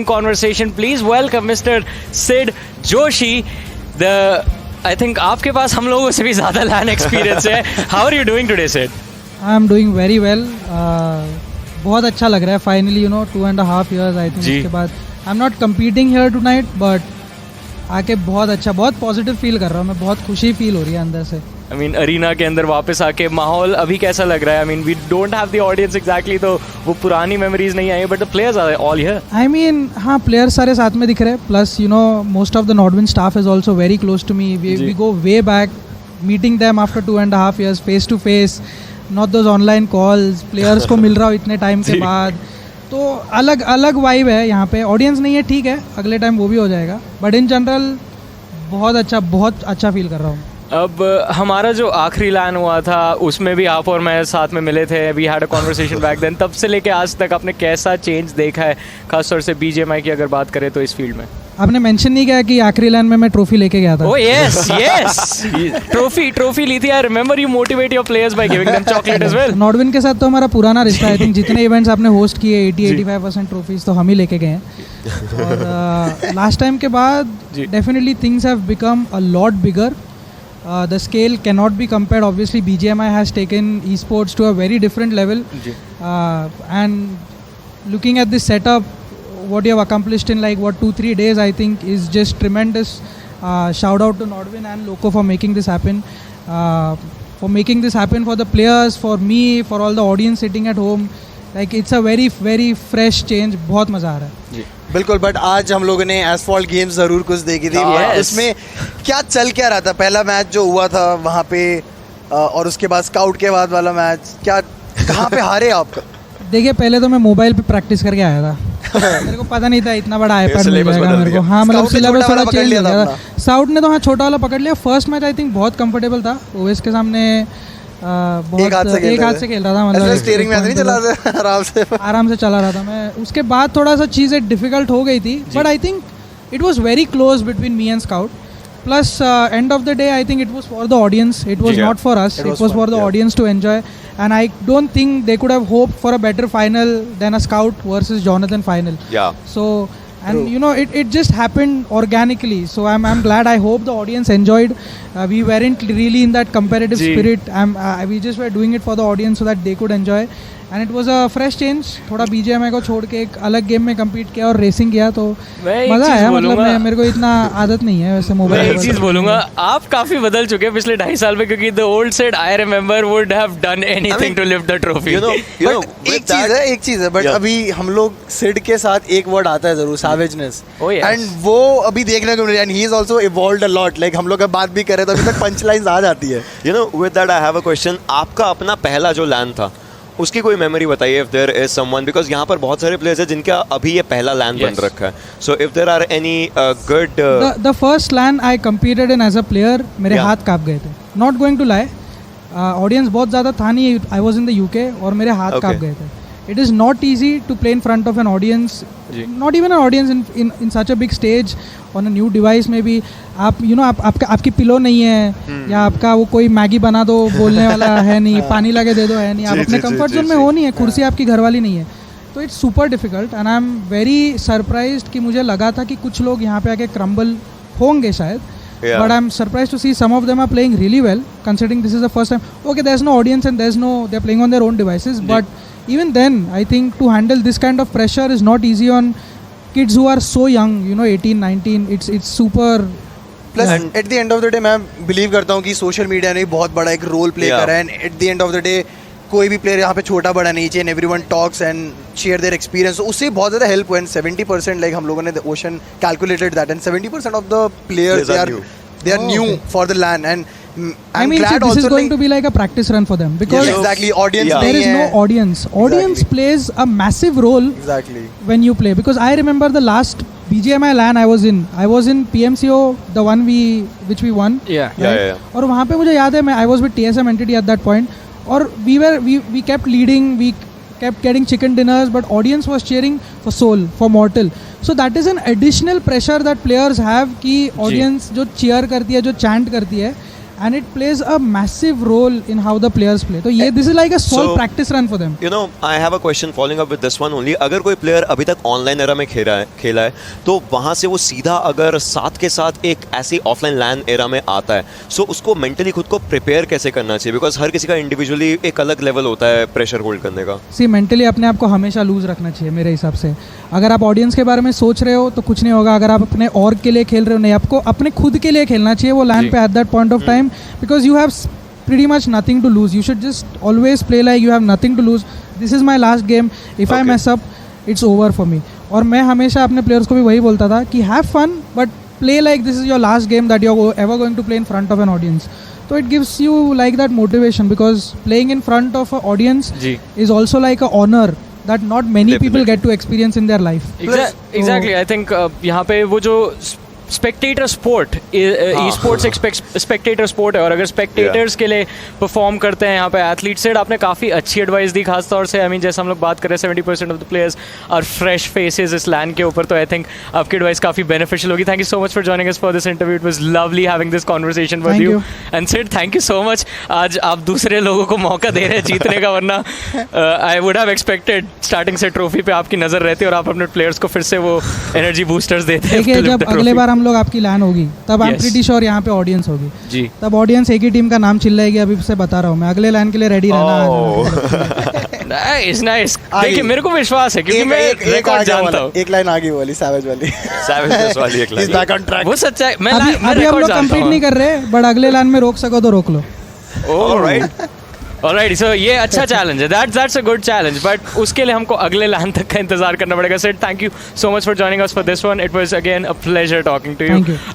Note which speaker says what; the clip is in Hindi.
Speaker 1: conversation. Please welcome Mr. Sid Joshi. I think आपके पास हम लोगों से भी ज़्यादा LAN experience है. How are you doing today, Sid?
Speaker 2: I am doing very well. बहुत अच्छा लग रहा है. Finally, 2.5 years I think उसके बाद. I'm not competing here tonight, but आके बहुत अच्छा, बहुत पॉजिटिव फील कर रहा हूँ मैं. बहुत खुशी फील हो रही है अंदर से.
Speaker 1: I mean, अरीना के अंदर वापस आके माहौल अभी कैसा लग रहा है? I mean, we don't have the audience exactly, तो वो पुरानी memories नहीं आई, but the players are all here.
Speaker 2: I mean, हाँ, players सारे साथ में दिख रहे हैं. Plus, most of the Nordwind staff is also very close to me. We go way back, meeting them after 2.5 years, face to face, not those online calls. Players को मिल रहा हूँ इतने टाइम के बाद. तो अलग अलग वाइब है यहाँ पे. ऑडियंस नहीं है, ठीक है, अगले टाइम वो भी हो जाएगा. बट इन जनरल बहुत अच्छा फील कर रहा हूँ.
Speaker 1: अब हमारा जो आखिरी LAN हुआ था उसमें भी आप और मैं साथ में मिले थे. We had a conversation back then. तब से लेके आज तक आपने कैसा चेंज देखा है, खासतौर से BGMI की अगर बात करें तो इस फील्ड में?
Speaker 2: आपने मेंशन नहीं किया कि आखिरी LAN में मैं ट्रॉफी लेके गया था.
Speaker 1: ओह यस ट्रॉफी ली थी. I remember you motivate your players by giving them chocolate as well.
Speaker 2: Nordwin के साथ तो हमारा पुराना रिश्ता है. आई थिंक जितने इवेंट्स आपने होस्ट किए 80-85% ट्रॉफीज तो हम ही लेके गए हैं. और लास्ट टाइम के बाद definitely things have become a lot bigger. The scale cannot be compared. Obviously, BGMI has taken esports to a very different level. And looking at this setup, what you have accomplished in 2-3 days, I think is just tremendous. Shout out to Nordwin and Loco for making this happen. For making this happen for the players, for me, for all the audience sitting at home. It's a very very fresh change. बहुत मज़ा आ रहा है.
Speaker 3: बिल्कुल. बट आज हम लोगों ने एसफॉल्ट गेम्स ज़रूर कुछ देखी थी. उसमें क्या चल क्या रहा था? पहला मैच जो हुआ था वहाँ पे और उसके बाद स्काउट के बाद वाला मैच, क्या कहाँ पे हारे आप?
Speaker 2: देखिए, पहले तो मैं मोबाइल पे प्रैक्टिस करके आया था. मेरे को पता नहीं था इतना बड़ा आईपैड मिल जाएगा मेरे को. हाँ, मतलब सिलेबस थोड़ा चेंज हो गया था. साउथ ने तो हाँ छोटा वाला पकड़ लिया. फर्स्ट मैच आई थिंक बहुत कंफर्टेबल था. ओवेस के सामने एक हाथ से खेल रहा था. मतलब
Speaker 3: स्टीयरिंग में नहीं चला रहा,
Speaker 2: आराम से चला रहा था मैं. उसके बाद थोड़ा सा चीज़ें डिफिकल्ट हो गई थी. But I think it was very close between me and scout. Plus, end of the day, I think it was for the audience. It was not for us. It was for the audience to enjoy. And I don't think they could have hoped for a better final than a Scout versus Jonathan final.
Speaker 4: Yeah.
Speaker 2: So, and it just happened organically. So I'm glad. I hope the audience enjoyed. We weren't really in that competitive spirit. We just were doing it for the audience so that they could enjoy. And it was a fresh change. थोड़ा BGMI को छोड़ के एक अलग गेम में कम्पीट किया और रेसिंग किया तो मज़ा आया. मतलब मेरे को इतना आदत नहीं है वैसे मोबाइल.
Speaker 1: मैं एक चीज़ बोलूँगा, आप काफ़ी बदल चुके हैं पिछले 2.5 साल में, क्योंकि the old Sid I remember would have done anything to lift the trophy.
Speaker 3: एक चीज़ है बट अभी हम लोग सिड के साथ एक वर्ड आता है ज़रूर, सैवेजनेस. एंड वो अभी देखने को मिल रहा है. And he is also evolved a lot. Like हम लोग अब बात भी कर रहे हैं तो अभी तक पंच लाइन्स आ जाती है.
Speaker 4: With that I have a question. आपका अपना पहला जो LAN था उसकी कोई मेमोरी बताइए. If there is someone, because यहाँ पर बहुत सारे प्लेयर्स हैं जिनका अभी ये पहला LAN बन रखा है. So if there are any good
Speaker 2: the first LAN I competed in as a player, मेरे हाथ कांप गए थे. Not going to lie. Audience बहुत ज़्यादा था नहीं. I was in the UK और मेरे हाथ कांप गए थे. It is not easy to play in front of an audience, not even an audience in such a big stage on a new device. Maybe आप आपकी पिलो नहीं है या आपका वो कोई मैगी बना दो बोलने वाला है नहीं, पानी लगे दे दो है नहीं, आप अपने कंफर्ट जोन में हो नहीं है, कुर्सी आपकी घर वाली नहीं है. तो it's super difficult. And I am very surprised कि मुझे लगा था कि कुछ लोग यहाँ पे आके क्रम्बल होंगे शायद. But I'm surprised to see some of them are playing really well, considering this is the first time. Okay, there's no audience and they're playing on their own devices. But even then, I think to handle this kind of pressure is not easy on kids who are so young, 18, 19. It's super.
Speaker 3: Plus, at the end of the day, मैं believe करता हूँ कि social media ने बहुत बड़ा एक role play करा है. And at the end of the day, कोई भी player यहाँ पे छोटा बड़ा नहीं चाहिए. And everyone talks and share their experience. So उससे बहुत ज़्यादा help हुआ. And 70% like हम लोगों ने Ocean calculated that. And 70% of the players they are new for the LAN. And
Speaker 2: I mean, this is going to be like a practice run for them because
Speaker 3: exactly audience
Speaker 2: there is no audience. Audience plays a massive role when you play. Because I remember the last BGMI LAN I was in PMCO, the one which we won.
Speaker 4: Yeah.
Speaker 2: और वहाँ पे मुझे याद है I was with TSM entity at that point. और we kept leading, we kept getting chicken dinners, but audience was cheering for Soul, for Mortal. So that is an additional pressure that players have कि audience जो cheer करती है, जो chant करती है. and it plays a massive role in how the players play. तो ये this is like a small practice run for them.
Speaker 4: You know, I have a question following up with this one only. अगर कोई प्लेयर अभी तक ऑनलाइन एरा में खेला है तो वहाँ से वो सीधा अगर साथ के साथ एक ऐसी ऑफलाइन लैन एरा में आता है, सो उसको मेंटली खुद को प्रिपेयर कैसे करना चाहिए? बिकॉज हर किसी का इंडिविजुअली एक अलग लेवल होता है प्रेशर होल्ड करने का.
Speaker 2: सी मेंटली अपने आप को हमेशा लूज रखना चाहिए मेरे हिसाब से. अगर आप ऑडियंस के बारे में सोच रहे हो तो कुछ नहीं होगा. अगर आप अपने ऑर्ग के लिए खेल रहे हो, नहीं, आपको अपने खुद के लिए खेलना चाहिए वो लैन पे at that point of time, because you have pretty much nothing to lose. You should just always play like you have nothing to lose. This is my last game. If I mess up, it's over for me. और मैं हमेशा अपने प्लेयर्स को भी वही बोलता था कि have fun but play like this is your last game that you're ever going to play in front of an audience. So it gives you like that motivation, because playing in front of an audience is also like a honor that not many people get to experience in their life.
Speaker 1: Exactly. I think यहाँ पे वो जो Spectator sport, e sports Spectator sport है, और अगर स्पेक्टेटर्स के लिए परफॉर्म करते हैं यहाँ पे एथलीट से, आपने काफ़ी अच्छी एडवाइस दी. खास तौर से जैसे हम लोग बात कर रहे हैं 70% of the players are fresh faces इस लैन के ऊपर, तो आई थिंक आपकी एडवाइस काफ़ी बेनिफिशियल होगी. Thank you so much for joining us for this interview. It was lovely having this conversation with you. And Sid, thank you so much. आज आप दूसरे लोगों को मौका दे रहे हैं जीतने का, वरना I would have expected starting से ट्रॉफी पे आपकी नज़र रहती और आप अपने प्लेयर्स को फिर से वो एनर्जी बूस्टर्स देते हैं.
Speaker 2: जब अगले बार हम लोग आपकी लैन होगी तब आई एम प्रीटी श्योर यहाँ पे ऑडियंस होगी जी. तब ऑडियंस एक ही टीम का नाम चिल्लाएगी. अभी से बता रहा हूँ मैं, अगले लाइन के लिए रेडी रहना.
Speaker 1: नाइस. देखिए मेरे को विश्वास है क्योंकि मैं रिकॉर्ड जानता हूँ.
Speaker 3: एक लाइन आगे वाली सैवेज वाली एक लाइन.
Speaker 1: वो सच्चा है. मैं
Speaker 2: अभी हम लोग कंप्लीट नहीं कर रहे, बट अगले लाइन में रोक सको तो रोक लो.
Speaker 1: ऑलराइट. ऑलराइट, सो ये अच्छा चैलेंज है. That's a good challenge, but उसके लिए हमको अगले लाइन तक का इंतजार करना पड़ेगा. Sir, thank you so much for joining us for this one. It was again a pleasure talking to you.